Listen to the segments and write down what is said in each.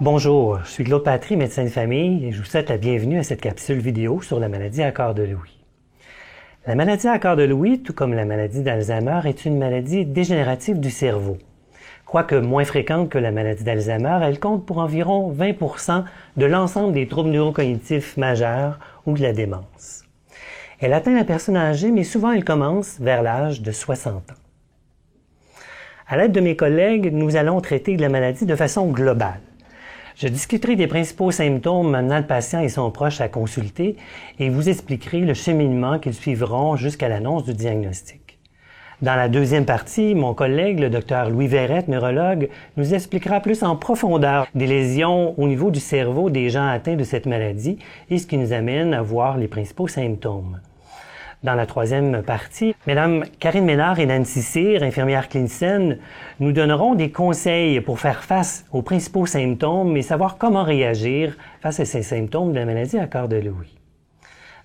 Bonjour, je suis Claude Patry, médecin de famille, et je vous souhaite la bienvenue à cette capsule vidéo sur la maladie à cœur de Louis. La maladie à cœur de Louis, tout comme la maladie d'Alzheimer, est une maladie dégénérative du cerveau. Quoique moins fréquente que la maladie d'Alzheimer, elle compte pour environ 20% de l'ensemble des troubles neurocognitifs majeurs ou de la démence. Elle atteint la personne âgée, mais souvent elle commence vers l'âge de 60 ans. À l'aide de mes collègues, nous allons traiter de la maladie de façon globale. Je discuterai des principaux symptômes amenant le patient et son proche à consulter et vous expliquerai le cheminement qu'ils suivront jusqu'à l'annonce du diagnostic. Dans la deuxième partie, mon collègue, le Dr Louis Verrette, neurologue, nous expliquera plus en profondeur des lésions au niveau du cerveau des gens atteints de cette maladie et ce qui nous amène à voir les principaux symptômes. Dans la troisième partie, Mesdames Karine Ménard et Nancy Cyr, infirmières cliniciennes, nous donneront des conseils pour faire face aux principaux symptômes et savoir comment réagir face à ces symptômes de la maladie à cœur de Louis.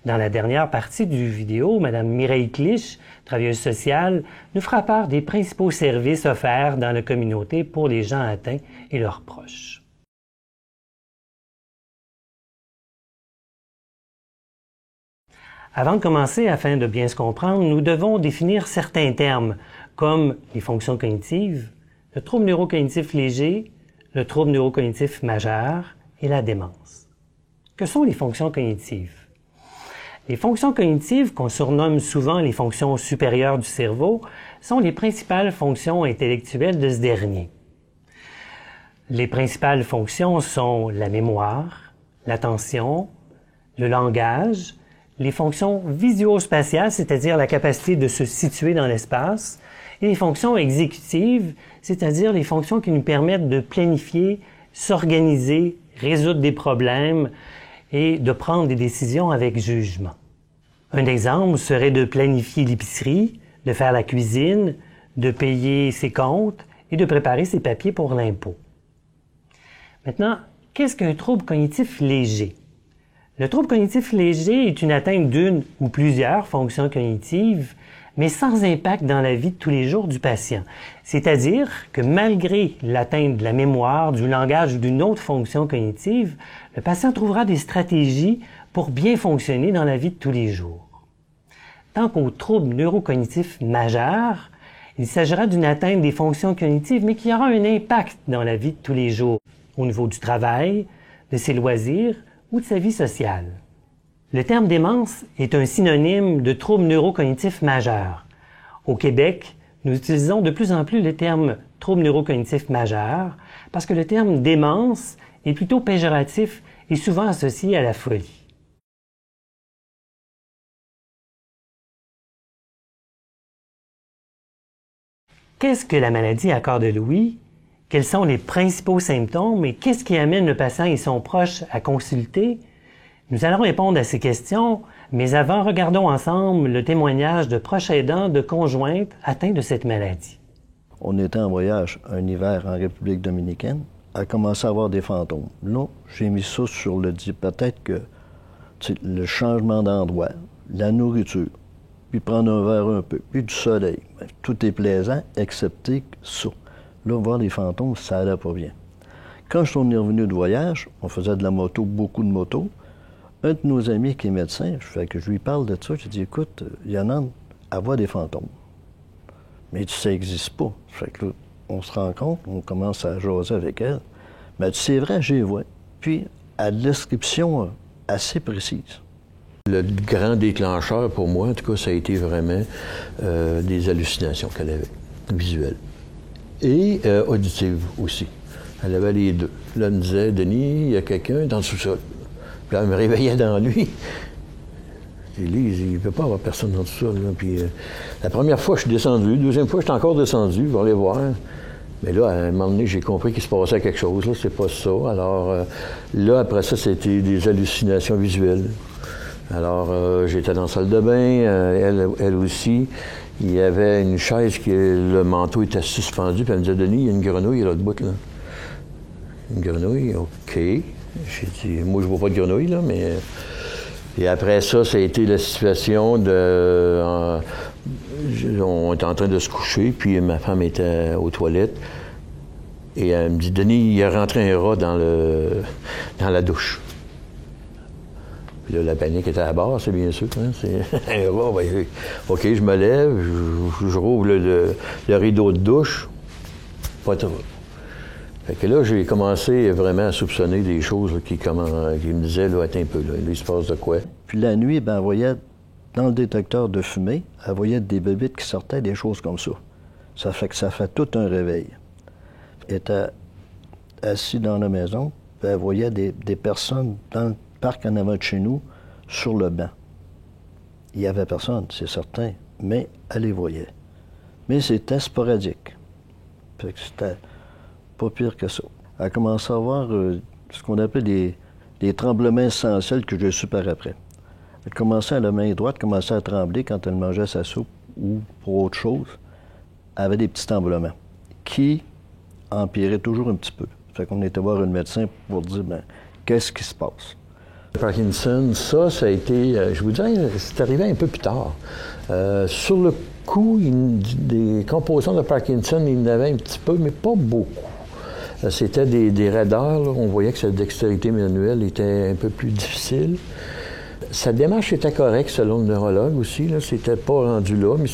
Dans la dernière partie du vidéo, Mme Mireille Clich, travailleuse sociale, nous fera part des principaux services offerts dans la communauté pour les gens atteints et leurs proches. Avant de commencer, afin de bien se comprendre, nous devons définir certains termes, comme les fonctions cognitives, le trouble neurocognitif léger, le trouble neurocognitif majeur et la démence. Que sont les fonctions cognitives? Les fonctions cognitives, qu'on surnomme souvent les fonctions supérieures du cerveau, sont les principales fonctions intellectuelles de ce dernier. Les principales fonctions sont la mémoire, l'attention, le langage, les fonctions visuospatiales, c'est-à-dire la capacité de se situer dans l'espace, et les fonctions exécutives, c'est-à-dire les fonctions qui nous permettent de planifier, s'organiser, résoudre des problèmes et de prendre des décisions avec jugement. Un exemple serait de planifier l'épicerie, de faire la cuisine, de payer ses comptes et de préparer ses papiers pour l'impôt. Maintenant, qu'est-ce qu'un trouble cognitif léger? Le trouble cognitif léger est une atteinte d'une ou plusieurs fonctions cognitives, mais sans impact dans la vie de tous les jours du patient. C'est-à-dire que malgré l'atteinte de la mémoire, du langage ou d'une autre fonction cognitive, le patient trouvera des stratégies pour bien fonctionner dans la vie de tous les jours. Tant qu'au trouble neurocognitif majeur, il s'agira d'une atteinte des fonctions cognitives, mais qui aura un impact dans la vie de tous les jours, au niveau du travail, de ses loisirs, ou de sa vie sociale. Le terme démence est un synonyme de trouble neurocognitif majeur. Au Québec, nous utilisons de plus en plus le terme trouble neurocognitif majeur parce que le terme démence est plutôt péjoratif et souvent associé à la folie. Qu'est-ce que la maladie à cœur de Louis? Quels sont les principaux symptômes et qu'est-ce qui amène le patient et son proche à consulter? Nous allons répondre à ces questions, mais avant, regardons ensemble le témoignage de proches aidants de conjointes atteints de cette maladie. On était en voyage un hiver en République dominicaine, a commencé à avoir des fantômes. Là, j'ai mis ça sur le dit, peut-être que le changement d'endroit, la nourriture, puis prendre un verre un peu, puis du soleil, tout est plaisant, excepté ça. Là, voir les fantômes, ça allait pas bien. Quand on est revenu de voyage, on faisait de la moto, beaucoup de motos. Un de nos amis qui est médecin, je lui parle de ça, je dis, écoute, il y en a à voir des fantômes. Mais ça n'existe pas. Fait que là, on se rend compte, on commence à jaser avec elle. Mais c'est vrai, j'y vois. Puis, à description assez précise. Le grand déclencheur pour moi, en tout cas, ça a été vraiment des hallucinations qu'elle avait, visuelles. Et auditive aussi. Elle avait les deux. Là, elle me disait, Denis, il y a quelqu'un dans le sous-sol. Puis là, elle me réveillait dans lui. J'ai dit, il ne peut pas y avoir personne dans le sous-sol. Puis la première fois, je suis descendu. Deuxième fois, je suis encore descendu pour aller voir. Mais là, à un moment donné, j'ai compris qu'il se passait quelque chose. Là, c'est pas ça. Alors là, après ça, c'était des hallucinations visuelles. Alors, j'étais dans la salle de bain, elle aussi. Il y avait une chaise qui, le manteau était suspendu, puis elle me disait, Denis, il y a une grenouille à l'autre bout, là. Une grenouille, OK. J'ai dit, moi, je vois pas de grenouille, là, mais... Et après ça, ça a été la situation de... on était en train de se coucher, puis ma femme était aux toilettes. Et elle me dit, Denis, il a rentré un rat dans la douche. Puis là, la panique était à bord, c'est bien sûr. Hein? C'est un rat. Ben, OK, je me lève, je rouvre le rideau de douche. Pas de rat. Fait que là, j'ai commencé vraiment à soupçonner des choses là, qui me disaient, là, attends un peu, là, il se passe de quoi? Puis la nuit, ben, elle voyait, dans le détecteur de fumée, elle voyait des bébites qui sortaient, des choses comme ça. Ça fait que ça fait tout un réveil. Elle était assise dans la maison, puis elle voyait des personnes dans le parc en avant de chez nous, sur le banc. Il n'y avait personne, c'est certain, mais elle les voyait. Mais c'était sporadique. Fait que c'était pas pire que ça. Elle a commencé à avoir ce qu'on appelle des tremblements essentiels que j'ai su par après. Elle commençait à la main droite, commençait à trembler quand elle mangeait sa soupe ou pour autre chose. Elle avait des petits tremblements qui empiraient toujours un petit peu. Fait qu'on était voir un médecin pour dire, ben, qu'est-ce qui se passe? Parkinson, ça a été, je vous dirais, c'est arrivé un peu plus tard. Sur le coup, des composants de Parkinson, il y en avait un petit peu, mais pas beaucoup. C'était des raideurs, là. On voyait que sa dextérité manuelle était un peu plus difficile. Sa démarche était correcte selon le neurologue aussi, là. C'était pas rendu là, mais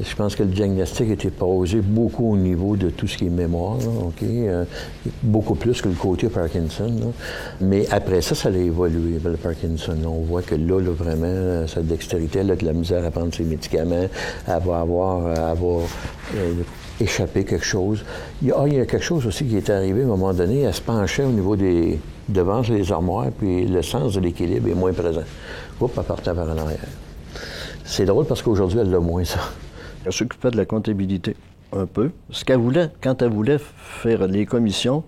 je pense que le diagnostic était posé beaucoup au niveau de tout ce qui est mémoire, là, OK? Beaucoup plus que le côté Parkinson, là. Mais après ça a évolué, le Parkinson. On voit que là vraiment, sa dextérité, elle a de la misère à prendre ses médicaments, elle va échapper quelque chose. Il y a quelque chose aussi qui est arrivé à un moment donné, elle se penchait au niveau devant les armoires, puis le sens de l'équilibre est moins présent. Oups, elle partait vers en arrière. C'est drôle parce qu'aujourd'hui, elle l'a moins, ça. Elle s'occupait de la comptabilité, un peu. Ce qu'elle voulait, quand elle voulait faire les commissions,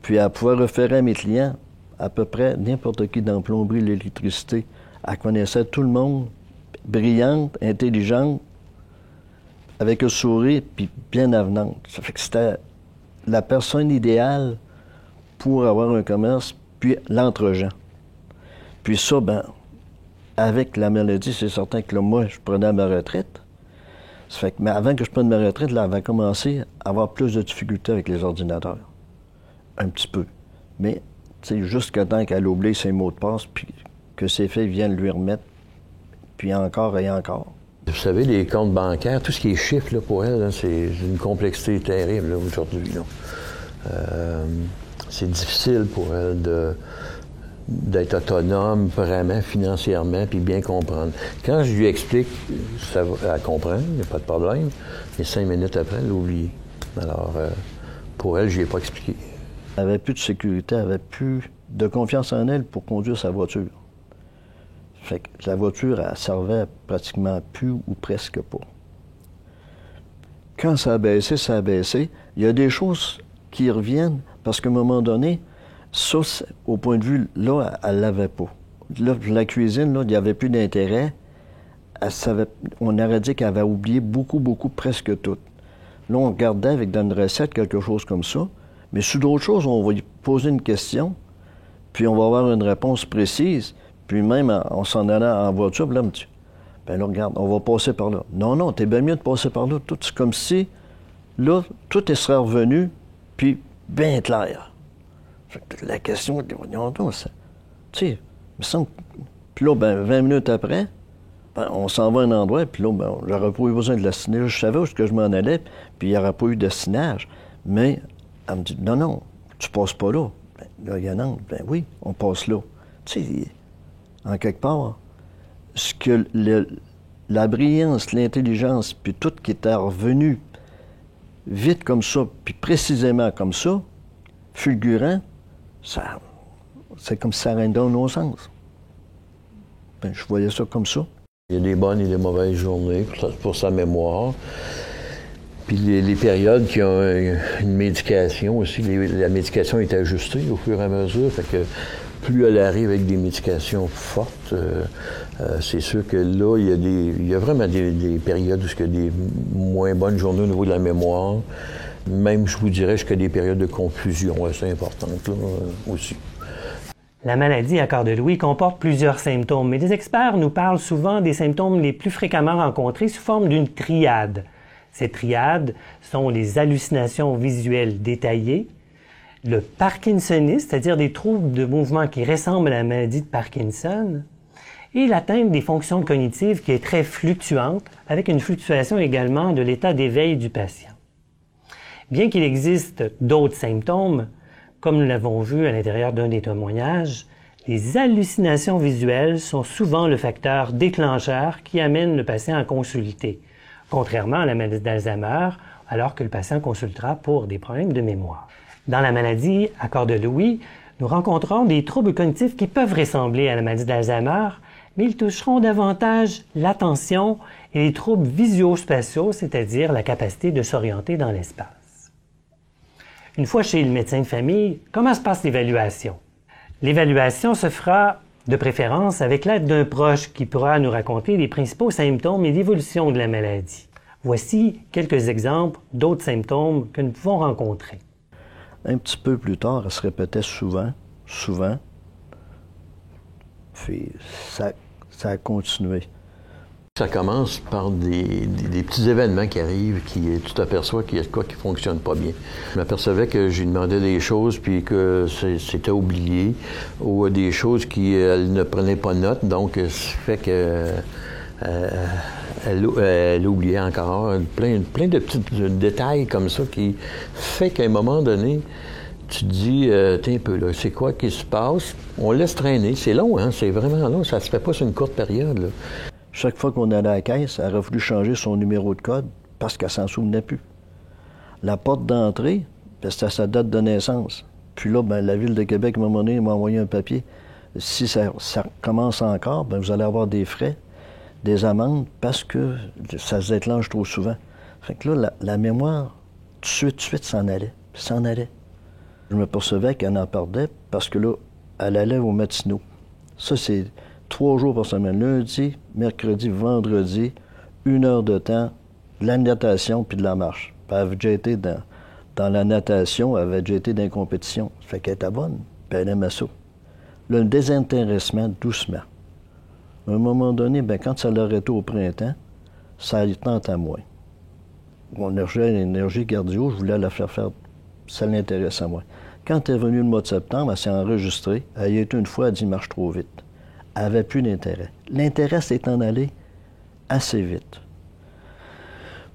puis elle pouvait référer à mes clients, à peu près n'importe qui dans la plomberie, l'électricité. Elle connaissait tout le monde, brillante, intelligente, avec un sourire, puis bien avenante. Ça fait que c'était la personne idéale pour avoir un commerce, puis l'entre-gens. Puis ça, ben, avec la maladie, c'est certain que là, moi, je prenais ma retraite. Ça fait que, mais avant que je prenne ma retraite, là, elle avait commencé à avoir plus de difficultés avec les ordinateurs. Un petit peu. Mais, tu sais, jusqu'à temps qu'elle oublie ses mots de passe, puis que ses filles viennent lui remettre, puis encore et encore. Vous savez, les comptes bancaires, tout ce qui est chiffres, là, pour elle, là, c'est une complexité terrible là, aujourd'hui. C'est difficile pour elle d'être autonome vraiment financièrement puis bien comprendre. Quand je lui explique, elle comprend, il n'y a pas de problème, mais 5 minutes après, elle oublie. Alors, pour elle, je lui ai pas expliqué. Elle n'avait plus de sécurité, elle n'avait plus de confiance en elle pour conduire sa voiture. Fait que la voiture, elle servait pratiquement plus ou presque pas. Quand ça a baissé, ça a baissé. Il y a des choses qui reviennent parce qu'à un moment donné, ça, au point de vue, là, elle l'avait pas. Là, la cuisine, là, il n'y avait plus d'intérêt. On aurait dit qu'elle avait oublié beaucoup, presque tout. Là, on regardait avec dans une recette quelque chose comme ça. Mais sur d'autres choses, on va lui poser une question, puis on va avoir une réponse précise. Puis même en s'en allant en voiture, puis là, elle me dit, ben là, regarde, on va passer par là. Non, t'es bien mieux de passer par là. Tout, c'est comme si, là, tout serait revenu, puis bien clair. La question, ça. Tu sais, il me semble. Puis là, ben, 20 minutes après, ben, on s'en va à un endroit, puis là, ben, j'aurais pas eu besoin de destinage. Je savais où je m'en allais, puis il n'y aurait pas eu de destinage. Mais elle me dit, non, tu passes pas là. Ben, là, il y en a, ben oui, on passe là. Tu sais, en quelque part, ce que la brillance, l'intelligence, puis tout qui était revenu vite comme ça, puis précisément comme ça, fulgurant, c'est comme si ça allait dans nos sens. Ben, je voyais ça comme ça. Il y a des bonnes et des mauvaises journées pour sa mémoire. Puis les périodes qui ont une médication aussi, la médication est ajustée au fur et à mesure. Fait que plus elle arrive avec des médications fortes, c'est sûr que là, il y a vraiment des périodes où il y a des moins bonnes journées au niveau de la mémoire. Même, je vous dirais, jusqu'à des périodes de confusion assez importantes là, aussi. La maladie à cœur de Louis comporte plusieurs symptômes, mais des experts nous parlent souvent des symptômes les plus fréquemment rencontrés sous forme d'une triade. Ces triades sont les hallucinations visuelles détaillées, le parkinsonisme, c'est-à-dire des troubles de mouvement qui ressemblent à la maladie de Parkinson, et l'atteinte des fonctions cognitives qui est très fluctuante, avec une fluctuation également de l'état d'éveil du patient. Bien qu'il existe d'autres symptômes, comme nous l'avons vu à l'intérieur d'un des témoignages, les hallucinations visuelles sont souvent le facteur déclencheur qui amène le patient à consulter, contrairement à la maladie d'Alzheimer, alors que le patient consultera pour des problèmes de mémoire. Dans la maladie à corps de Lewy, nous rencontrons des troubles cognitifs qui peuvent ressembler à la maladie d'Alzheimer, mais ils toucheront davantage l'attention et les troubles visuospatiaux, c'est-à-dire la capacité de s'orienter dans l'espace. Une fois chez le médecin de famille, comment se passe l'évaluation? L'évaluation se fera de préférence avec l'aide d'un proche qui pourra nous raconter les principaux symptômes et l'évolution de la maladie. Voici quelques exemples d'autres symptômes que nous pouvons rencontrer. Un petit peu plus tard, elle se répétait souvent. Puis ça a continué. Ça commence par des petits événements qui arrivent, tu t'aperçois qu'il y a de quoi qui ne fonctionne pas bien. Je m'apercevais que j'ai demandé des choses puis que c'était oublié, ou des choses qu'elle ne prenait pas note, donc ça fait que elle oubliait encore plein de petits détails comme ça qui fait qu'à un moment donné, tu te dis, tiens un peu là, c'est quoi qui se passe? On laisse traîner, c'est long, hein? C'est vraiment long, ça se fait pas sur une courte période, là. Chaque fois qu'on allait à la caisse, elle aurait voulu changer son numéro de code parce qu'elle s'en souvenait plus. La porte d'entrée, c'était sa date de naissance. Puis là, la Ville de Québec, à un moment donné, m'a envoyé un papier. Si ça recommence encore, vous allez avoir des frais, des amendes, parce que ça se déclenche trop souvent. Fait que là, la mémoire, tout de suite, s'en allait. Je me percevais qu'elle en perdait parce que là, elle allait aux matinaux. Ça, c'est 3 jours par semaine. Lundi, mercredi, vendredi, 1 heure de temps, de la natation puis de la marche. Puis elle avait déjà été dans la natation, elle avait déjà été dans les compétitions. Ça fait qu'elle était bonne, puis elle aimait ça. Là, le désintéressement, doucement. À un moment donné, quand ça l'arrêtait au printemps, ça y tentait moins. Mon énergie cardio, je voulais la faire, ça l'intéressait moins. Quand elle est venue le mois de septembre, elle s'est enregistrée. Elle y a été une fois, elle a dit « marche trop vite ». Elle n'avait plus d'intérêt. L'intérêt s'est en allé assez vite.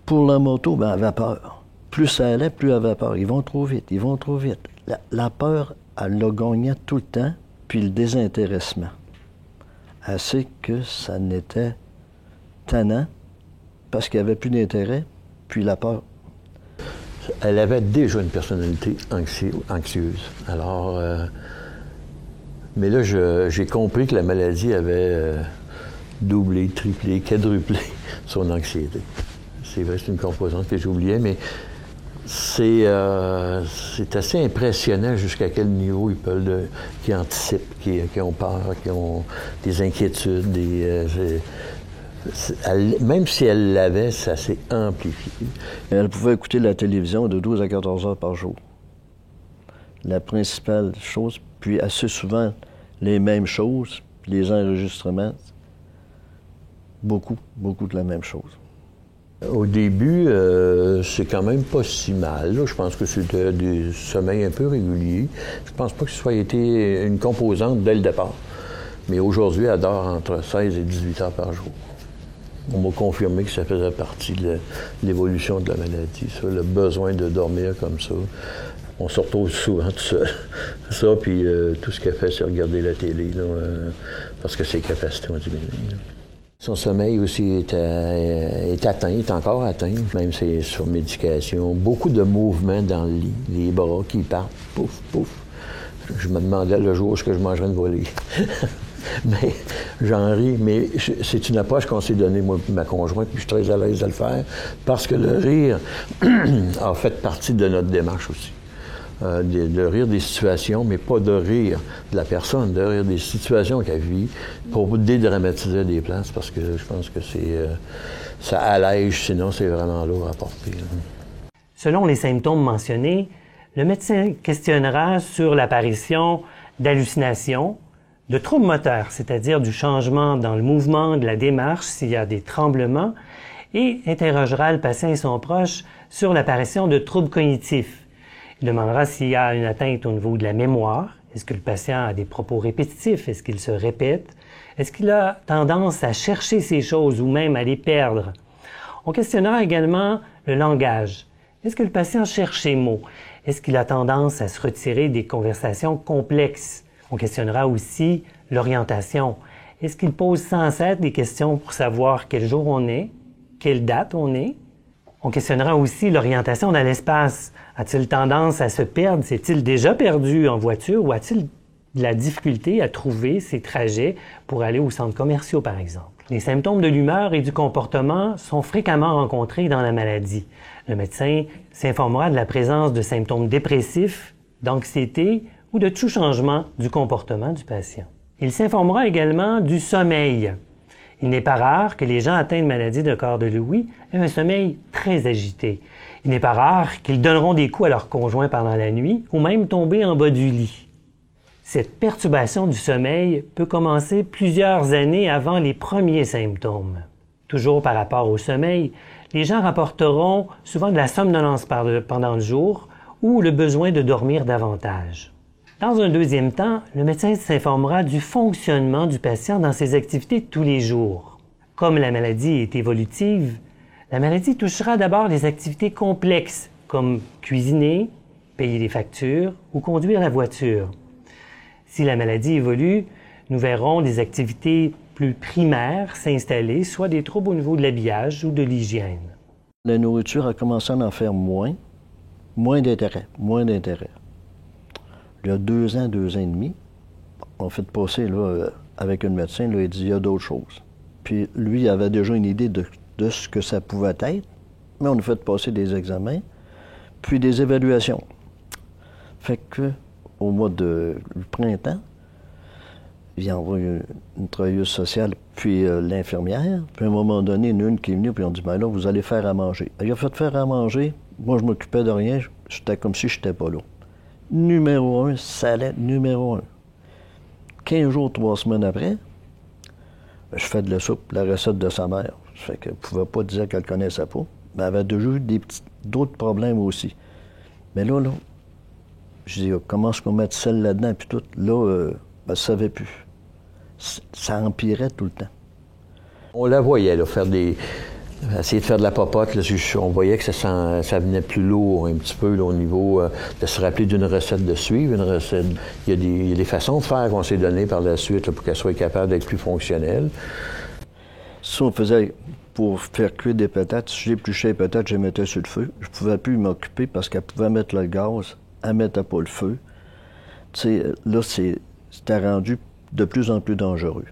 Pour la moto, elle avait peur. Plus ça allait, plus elle avait peur. Ils vont trop vite. La peur, elle l'a gagné tout le temps, puis le désintéressement. Assez que ça n'était tannant, parce qu'il n'y avait plus d'intérêt, puis la peur. Elle avait déjà une personnalité anxieuse. Alors, mais là, j'ai compris que la maladie avait doublé, triplé, quadruplé son anxiété. C'est vrai, c'est une composante que j'oubliais, mais c'est assez impressionnant jusqu'à quel niveau ils peuvent, qui anticipent, qui ont peur, qui ont des inquiétudes, même si elle l'avait, ça s'est amplifié. Elle pouvait écouter la télévision de 12 à 14 heures par jour. La principale chose, puis assez souvent les mêmes choses, puis les enregistrements, beaucoup de la même chose. Au début, c'est quand même pas si mal. Là. Je pense que c'était des sommeils un peu réguliers. Je pense pas que ce soit été une composante dès le départ. Mais aujourd'hui, elle dort entre 16 et 18 heures par jour. On m'a confirmé que ça faisait partie de l'évolution de la maladie, ça, le besoin de dormir comme ça. On se retrouve souvent tout seul. Ça, puis tout ce qu'elle fait, c'est regarder la télé, là, parce que ses capacités ont diminué. Là. Son sommeil aussi est atteint, est encore atteint, même si c'est sur médication. Beaucoup de mouvements dans le lit, les bras qui partent, pouf, pouf. Je me demandais le jour où je mangerais une volée. Mais j'en ris, mais c'est une approche qu'on s'est donnée, moi et ma conjointe, puis je suis très à l'aise de le faire, parce que le rire a fait partie de notre démarche aussi. De rire des situations, mais pas de rire de la personne, de rire des situations qu'elle vit pour dédramatiser des places, parce que je pense que ça allège, sinon c'est vraiment lourd à porter. Là. Selon les symptômes mentionnés, le médecin questionnera sur l'apparition d'hallucinations, de troubles moteurs, c'est-à-dire du changement dans le mouvement de la démarche s'il y a des tremblements, et interrogera le patient et son proche sur l'apparition de troubles cognitifs. Il demandera s'il y a une atteinte au niveau de la mémoire. Est-ce que le patient a des propos répétitifs? Est-ce qu'il se répète? Est-ce qu'il a tendance à chercher ces choses ou même à les perdre? On questionnera également le langage. Est-ce que le patient cherche ses mots? Est-ce qu'il a tendance à se retirer des conversations complexes? On questionnera aussi l'orientation. Est-ce qu'il pose sans cesse des questions pour savoir quel jour on est, quelle date on est? On questionnera aussi l'orientation dans l'espace. A-t-il tendance à se perdre? S'est-il déjà perdu en voiture ou a-t-il de la difficulté à trouver ses trajets pour aller aux centres commerciaux, par exemple? Les symptômes de l'humeur et du comportement sont fréquemment rencontrés dans la maladie. Le médecin s'informera de la présence de symptômes dépressifs, d'anxiété ou de tout changement du comportement du patient. Il s'informera également du sommeil. Il n'est pas rare que les gens atteints de maladie de corps de Lewy aient un sommeil très agité. Il n'est pas rare qu'ils donneront des coups à leur conjoint pendant la nuit ou même tomber en bas du lit. Cette perturbation du sommeil peut commencer plusieurs années avant les premiers symptômes. Toujours par rapport au sommeil, les gens rapporteront souvent de la somnolence pendant le jour ou le besoin de dormir davantage. Dans un deuxième temps, le médecin s'informera du fonctionnement du patient dans ses activités de tous les jours. Comme la maladie est évolutive, la maladie touchera d'abord les activités complexes comme cuisiner, payer les factures ou conduire la voiture. Si la maladie évolue, nous verrons des activités plus primaires s'installer, soit des troubles au niveau de l'habillage ou de l'hygiène. La nourriture a commencé à en faire moins d'intérêt. Il y a 2 ans, 2 ans et demi, on fait passer là, avec un médecin, là, il dit il y a d'autres choses. Puis lui, il avait déjà une idée de ce que ça pouvait être, mais on a fait passer des examens, puis des évaluations. Fait que au mois du printemps, il envoie une travailleuse sociale, puis l'infirmière. Puis à un moment donné, une qui est venue, puis on dit, ben là, vous allez faire à manger. Il a fait faire à manger. Moi, je m'occupais de rien. J'étais comme si je n'étais pas là. Numéro 1, salade numéro 1. 15 jours, 3 semaines après, je fais de la soupe, la recette de sa mère. Ça fait qu'elle ne pouvait pas dire qu'elle ne connaissait pas. Mais elle avait déjà eu d'autres problèmes aussi. Mais là, je dis, comment est-ce qu'on met de sel là-dedans? Puis tout, là, elle ne savait plus. Ça empirait tout le temps. On la voyait, là, essayer de faire de la popote. Là, on voyait que ça venait plus lourd un petit peu là, au niveau de se rappeler d'une recette, de suivre une recette. Il y a des façons de faire qu'on s'est données par la suite là, pour qu'elle soit capable d'être plus fonctionnelle. Si on faisait pour faire cuire des patates, si j'épluchais les patates, je les mettais sur le feu. Je ne pouvais plus m'occuper parce qu'elle pouvait mettre le gaz, elle ne mettait pas le feu. Tu sais, là, c'était rendu de plus en plus dangereux.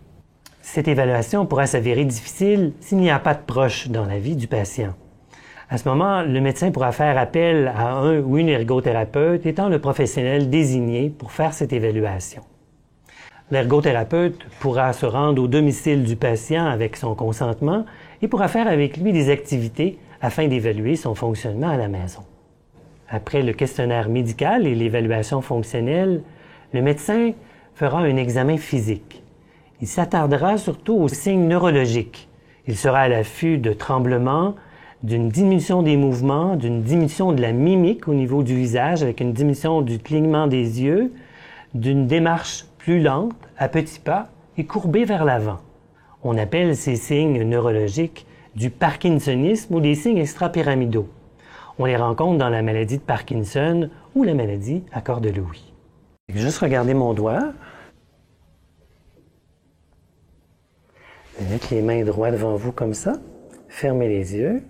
Cette évaluation pourra s'avérer difficile s'il n'y a pas de proche dans la vie du patient. À ce moment, le médecin pourra faire appel à un ou une ergothérapeute étant le professionnel désigné pour faire cette évaluation. L'ergothérapeute pourra se rendre au domicile du patient avec son consentement et pourra faire avec lui des activités afin d'évaluer son fonctionnement à la maison. Après le questionnaire médical et l'évaluation fonctionnelle, le médecin fera un examen physique. Il s'attardera surtout aux signes neurologiques. Il sera à l'affût de tremblements, d'une diminution des mouvements, d'une diminution de la mimique au niveau du visage avec une diminution du clignement des yeux, d'une démarche plus lente, à petits pas et courbée vers l'avant. On appelle ces signes neurologiques du parkinsonisme ou des signes extrapyramidaux. On les rencontre dans la maladie de Parkinson ou la maladie à corps de Lewy. Juste regarder mon doigt. Mettez les mains droites devant vous comme ça. Fermez les yeux.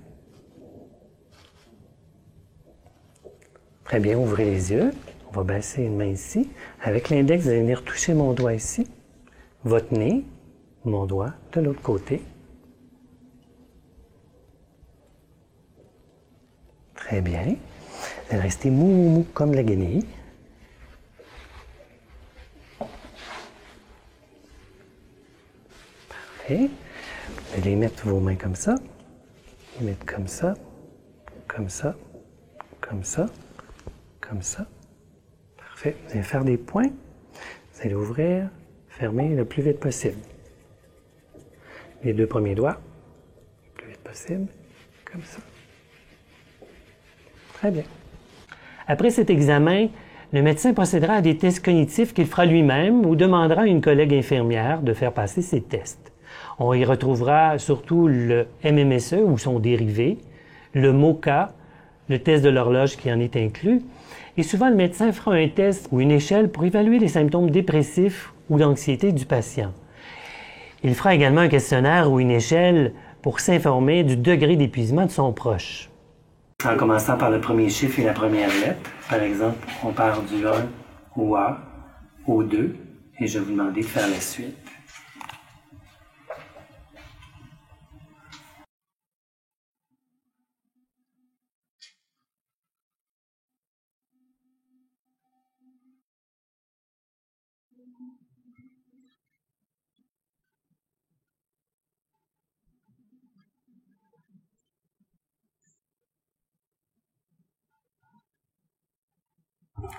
Très bien, ouvrez les yeux. On va baisser une main ici. Avec l'index, vous allez venir toucher mon doigt ici. Votre nez, mon doigt de l'autre côté. Très bien. Vous allez rester mou comme la guenille. Parfait. Vous allez mettre vos mains comme ça. Les mettre comme ça, comme ça, comme ça, comme ça. Parfait. Vous allez faire des points. Vous allez ouvrir, fermer le plus vite possible. Les 2 premiers doigts, le plus vite possible. Comme ça. Très bien. Après cet examen, le médecin procédera à des tests cognitifs qu'il fera lui-même ou demandera à une collègue infirmière de faire passer ces tests. On y retrouvera surtout le MMSE ou son dérivé, le MoCA, le test de l'horloge qui en est inclus, et souvent le médecin fera un test ou une échelle pour évaluer les symptômes dépressifs ou d'anxiété du patient. Il fera également un questionnaire ou une échelle pour s'informer du degré d'épuisement de son proche. En commençant par le premier chiffre et la première lettre, par exemple, on part du 1 au A, au 2, et je vais vous demander de faire la suite.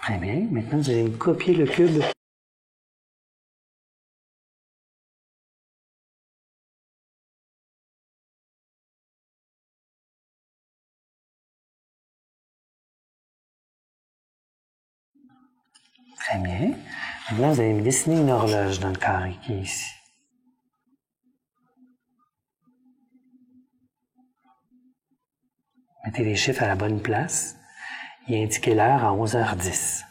Très bien. Maintenant, vous allez me copier le cube. Très bien. Maintenant, vous allez me dessiner une horloge dans le carré qui est ici. Mettez les chiffres à la bonne place et indiquez l'heure à 11h10.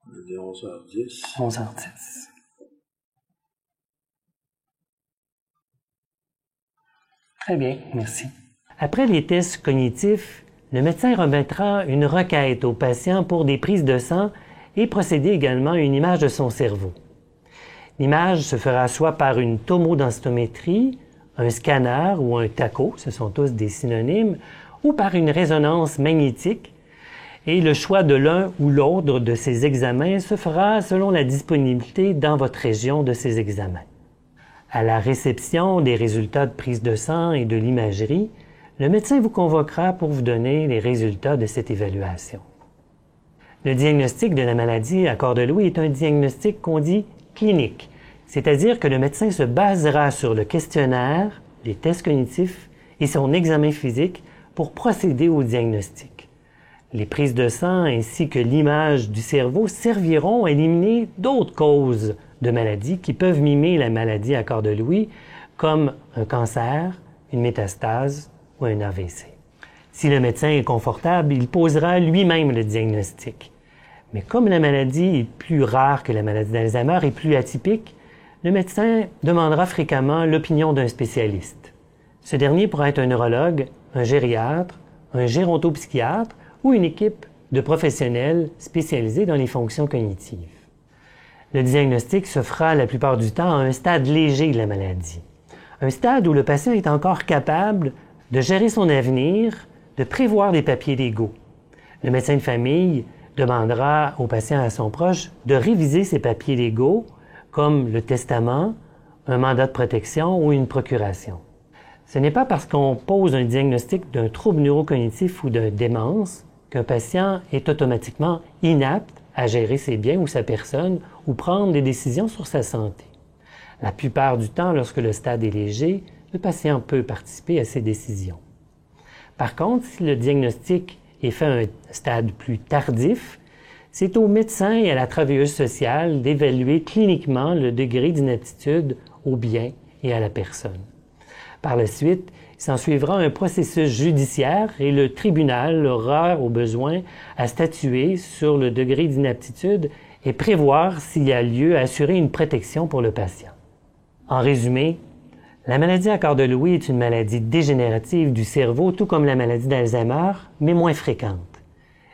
On a dit 11h10. 11h10. Très bien, merci. Après les tests cognitifs, le médecin remettra une requête au patient pour des prises de sang et procéder également à une image de son cerveau. L'image se fera soit par une tomodensitométrie, un scanner ou un TACO, ce sont tous des synonymes, ou par une résonance magnétique, et le choix de l'un ou l'autre de ces examens se fera selon la disponibilité dans votre région de ces examens. À la réception des résultats de prise de sang et de l'imagerie, le médecin vous convoquera pour vous donner les résultats de cette évaluation. Le diagnostic de la maladie à corps de Louis est un diagnostic qu'on dit clinique, c'est-à-dire que le médecin se basera sur le questionnaire, les tests cognitifs et son examen physique pour procéder au diagnostic. Les prises de sang ainsi que l'image du cerveau serviront à éliminer d'autres causes de maladies qui peuvent mimer la maladie à corps de Louis, comme un cancer, une métastase ou un AVC. Si le médecin est confortable, il posera lui-même le diagnostic. Mais comme la maladie est plus rare que la maladie d'Alzheimer et plus atypique, le médecin demandera fréquemment l'opinion d'un spécialiste. Ce dernier pourra être un neurologue, un gériatre, un gérontopsychiatre ou une équipe de professionnels spécialisés dans les fonctions cognitives. Le diagnostic se fera la plupart du temps à un stade léger de la maladie, un stade où le patient est encore capable de gérer son avenir, de prévoir des papiers légaux. Le médecin de famille demandera au patient et à son proche de réviser ses papiers légaux, comme le testament, un mandat de protection ou une procuration. Ce n'est pas parce qu'on pose un diagnostic d'un trouble neurocognitif ou d'une démence qu'un patient est automatiquement inapte à gérer ses biens ou sa personne ou prendre des décisions sur sa santé. La plupart du temps, lorsque le stade est léger, le patient peut participer à ces décisions. Par contre, si le diagnostic est fait à un stade plus tardif, c'est au médecin et à la travailleuse sociale d'évaluer cliniquement le degré d'inaptitude au bien et à la personne. Par la suite, il s'ensuivra un processus judiciaire et le tribunal aura, au besoin, à statuer sur le degré d'inaptitude et prévoir s'il y a lieu à assurer une protection pour le patient. En résumé, la maladie à corps de Louis est une maladie dégénérative du cerveau, tout comme la maladie d'Alzheimer, mais moins fréquente.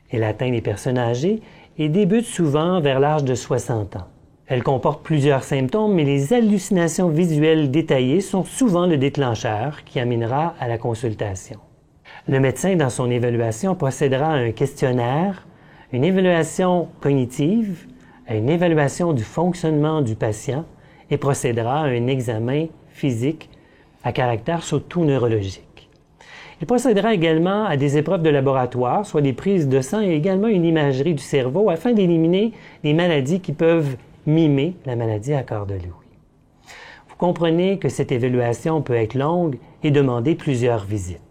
Elle atteint les personnes âgées et débute souvent vers l'âge de 60 ans. Elle comporte plusieurs symptômes, mais les hallucinations visuelles détaillées sont souvent le déclencheur qui amènera à la consultation. Le médecin, dans son évaluation, procédera à un questionnaire, une évaluation cognitive, à une évaluation du fonctionnement du patient et procédera à un examen physique à caractère surtout neurologique. Il procédera également à des épreuves de laboratoire, soit des prises de sang et également une imagerie du cerveau afin d'éliminer les maladies qui peuvent mimer la maladie à cœur de Louis. Vous comprenez que cette évaluation peut être longue et demander plusieurs visites.